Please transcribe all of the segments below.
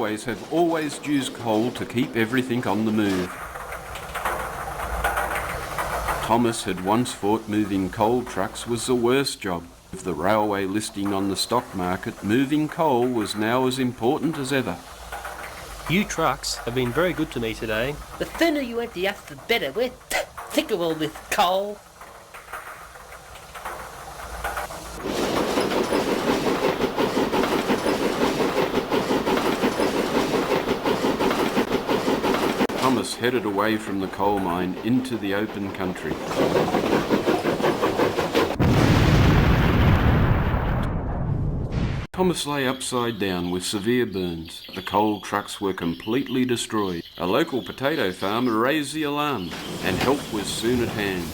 railways have always used coal to keep everything on the move. Thomas had once thought moving coal trucks was the worst job. With the railway listing on the stock market, moving coal was now as important as ever. You trucks have been very good to me today. The thinner you empty us, the better. We're thicker all this coal. Thomas headed away from the coal mine into the open country. Thomas lay upside down with severe burns. The coal trucks were completely destroyed. A local potato farmer raised the alarm, and help was soon at hand.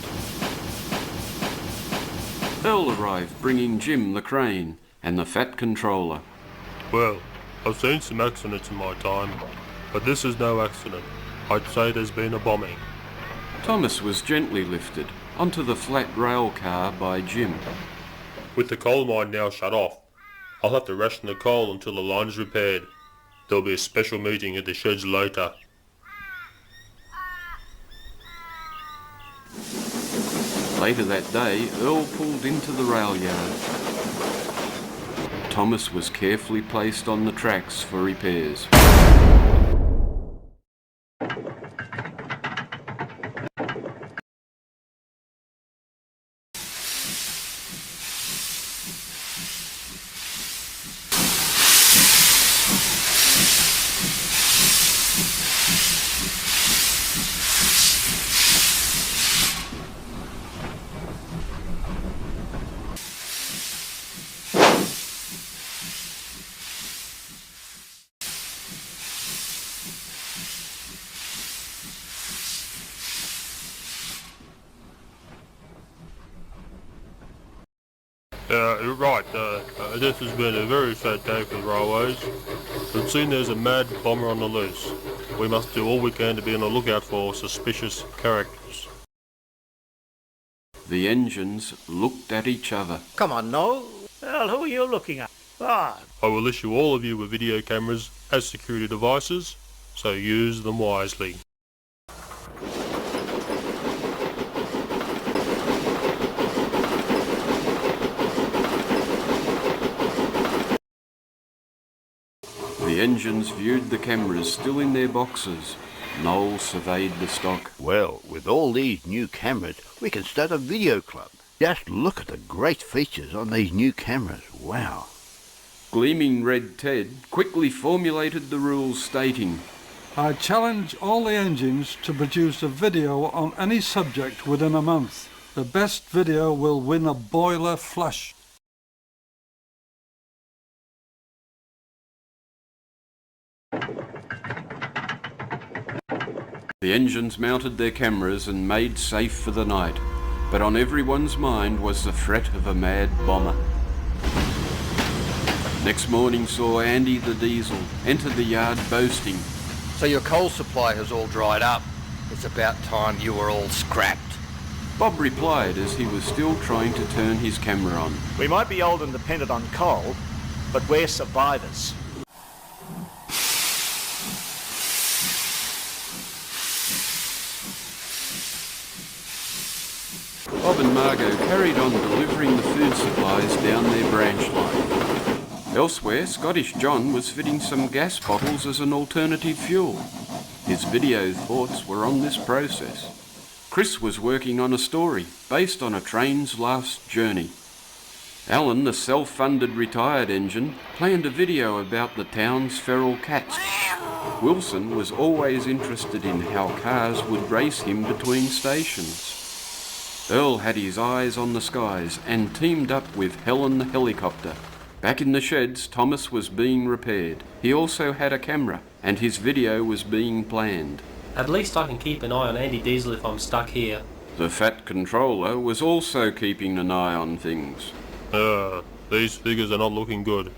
Earl arrived, bringing Jim the crane and the fat controller. Well, I've seen some accidents in my time, but this is no accident. I'd say there's been a bombing. Thomas was gently lifted onto the flat rail car by Jim. With the coal mine now shut off, I'll have to ration the coal until the line is repaired. There'll be a special meeting at the sheds later. Later that day, Earl pulled into the rail yard. Thomas was carefully placed on the tracks for repairs. Right, this has been a very sad day for the railways. It seems there's a mad bomber on the loose. We must do all we can to be on the lookout for suspicious characters. The engines looked at each other. Come on, no. Well, who are you looking at? Ah. I will issue all of you with video cameras as security devices, so use them wisely. The engines viewed the cameras still in their boxes. Noel surveyed the stock. Well, with all these new cameras, we can start a video club. Just look at the great features on these new cameras. Wow. Gleaming Red Ted quickly formulated the rules stating, I challenge all the engines to produce a video on any subject within a month. The best video will win a boiler flush. The engines mounted their cameras and made safe for the night, but on everyone's mind was the threat of a mad bomber. Next morning saw Andy the Diesel enter the yard boasting, So your coal supply has all dried up. It's about time you were all scrapped. Bob replied as he was still trying to turn his camera on. We might be old and dependent on coal, but we're survivors. Bob and Margot carried on delivering the food supplies down their branch line. Elsewhere, Scottish John was fitting some gas bottles as an alternative fuel. His video thoughts were on this process. Chris was working on a story based on a train's last journey. Alan, the self-funded retired engine, planned a video about the town's feral cats. Wilson was always interested in how cars would race him between stations. Earl had his eyes on the skies and teamed up with Helen the helicopter. Back in the sheds, Thomas was being repaired. He also had a camera, and his video was being planned. At least I can keep an eye on Andy Diesel if I'm stuck here. The fat controller was also keeping an eye on things. These figures are not looking good.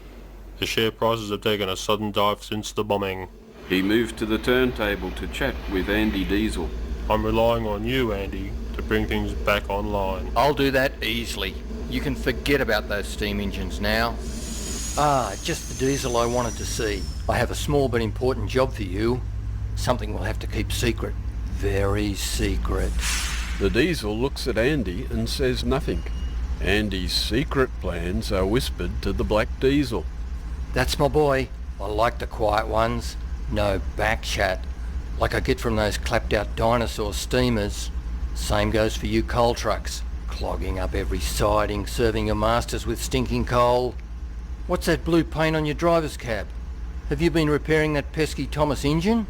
The share prices have taken a sudden dive since the bombing. He moved to the turntable to chat with Andy Diesel. I'm relying on you, Andy, to bring things back online. I'll do that easily. You can forget about those steam engines now. Just the diesel I wanted to see. I have a small but important job for you. Something we'll have to keep secret. Very secret. The diesel looks at Andy and says nothing. Andy's secret plans are whispered to the black diesel. That's my boy. I like the quiet ones. No back chat, like I get from those clapped out dinosaur steamers. Same goes for you coal trucks, clogging up every siding, serving your masters with stinking coal. What's that blue paint on your driver's cab? Have you been repairing that pesky Thomas engine?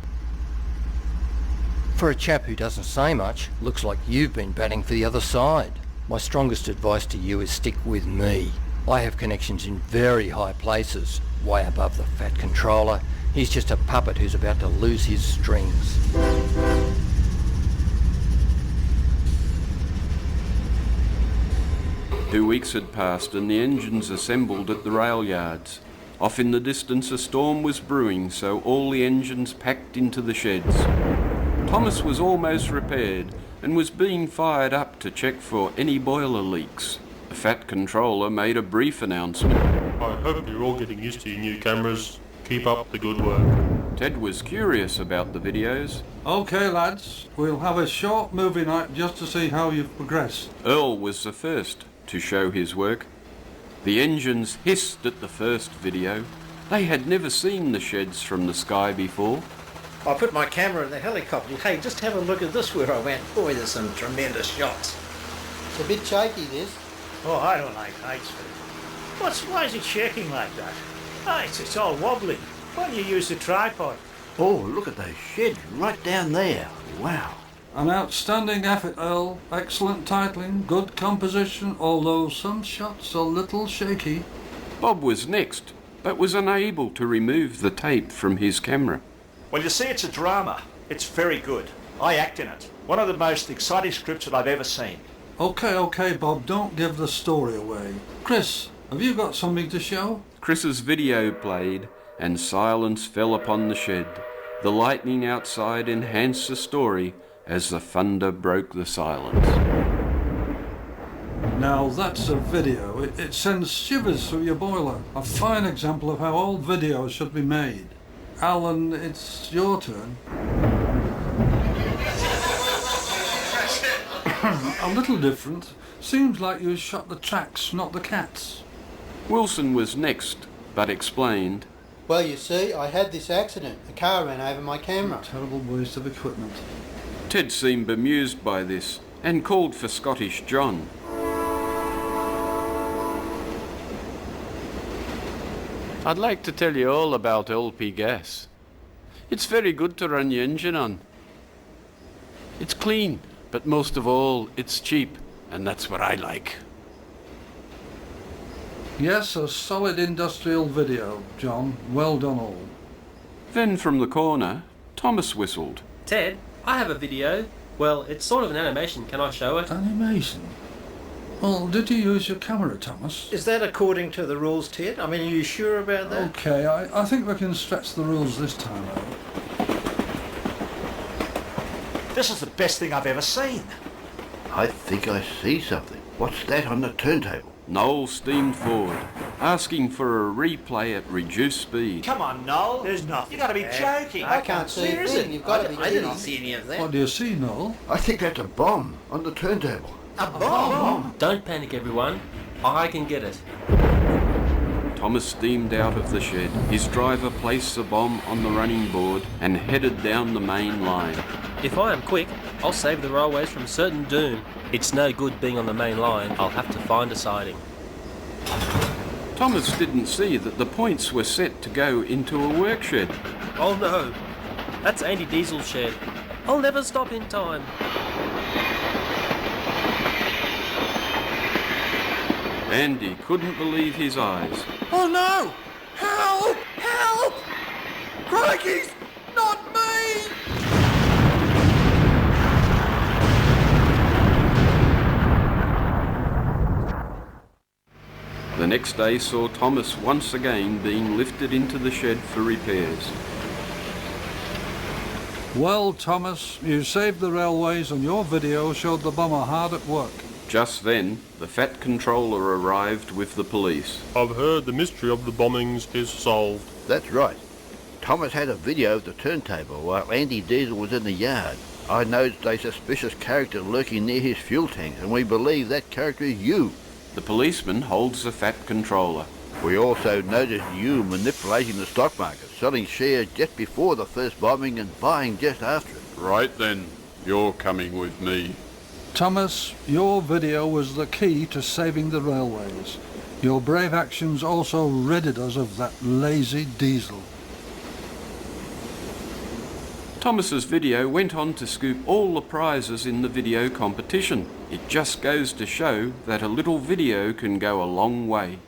For a chap who doesn't say much, looks like you've been batting for the other side. My strongest advice to you is stick with me. I have connections in very high places, way above the fat controller. He's just a puppet who's about to lose his strings. 2 weeks had passed and the engines assembled at the rail yards. Off in the distance a storm was brewing, so all the engines packed into the sheds. Thomas was almost repaired and was being fired up to check for any boiler leaks. The fat controller made a brief announcement. I hope you're all getting used to your new cameras. Keep up the good work. Ted was curious about the videos. Okay lads, we'll have a short movie night just to see how you've progressed. Earl was the first to show his work. The engines hissed at the first video. They had never seen the sheds from the sky before. I put my camera in the helicopter. Hey, just have a look at this where I went. Boy, there's some tremendous shots. It's a bit shaky, this. Oh, I don't like heights. Why is it shaking like that? It's all wobbly. Why don't you use the tripod? Oh, look at those sheds right down there. Wow. An outstanding effort, Earl. Excellent titling, good composition, although some shots a little shaky. Bob was next, but was unable to remove the tape from his camera. Well, you see, it's a drama. It's very good. I act in it. One of the most exciting scripts that I've ever seen. Okay, Bob, don't give the story away. Chris, have you got something to show? Chris's video played, and silence fell upon the shed. The lightning outside enhanced the story as the thunder broke the silence. Now that's a video. It sends shivers through your boiler. A fine example of how all videos should be made. Alan, it's your turn. A little different. Seems like you shot the tracks, not the cats. Wilson was next, but explained. Well, you see, I had this accident. A car ran over my camera. Terrible waste of equipment. Ted seemed bemused by this and called for Scottish John. I'd like to tell you all about LP gas. It's very good to run your engine on. It's clean, but most of all, it's cheap, and that's what I like. Yes, a solid industrial video, John. Well done all. Then from the corner, Thomas whistled. Ted, I have a video. Well, it's sort of an animation. Can I show it? Animation? Well, did you use your camera, Thomas? Is that according to the rules, Ted? I mean, are you sure about that? Okay, I think we can stretch the rules this time out. This is the best thing I've ever seen. I think I see something. What's that on the turntable? Noel steamed forward, asking for a replay at reduced speed. Come on, Noel. There's nothing. You got to be joking. I can't see a thing. You've got to be I kidding. didn't see any of that. What do you see, Noel? I think that's a bomb on the turntable. A bomb? Don't panic, everyone. I can get it. Thomas steamed out of the shed. His driver placed the bomb on the running board and headed down the main line. If I am quick, I'll save the railways from certain doom. It's no good being on the main line. I'll have to find a siding. Thomas didn't see that the points were set to go into a work shed. Oh no! That's Andy Diesel's shed. I'll never stop in time. Andy couldn't believe his eyes. Oh no! Help! Help! Crikey's not me! The next day saw Thomas once again being lifted into the shed for repairs. Well, Thomas, you saved the railways and your video showed the bomber hard at work. Just then, the Fat Controller arrived with the police. I've heard the mystery of the bombings is solved. That's right. Thomas had a video of the turntable while Andy Diesel was in the yard. I noticed a suspicious character lurking near his fuel tank, and we believe that character is you. The policeman holds the Fat Controller. We also noticed you manipulating the stock market, selling shares just before the first bombing and buying just after it. Right then, you're coming with me. Thomas, your video was the key to saving the railways. Your brave actions also ridded us of that lazy Diesel. Thomas's video went on to scoop all the prizes in the video competition. It just goes to show that a little video can go a long way.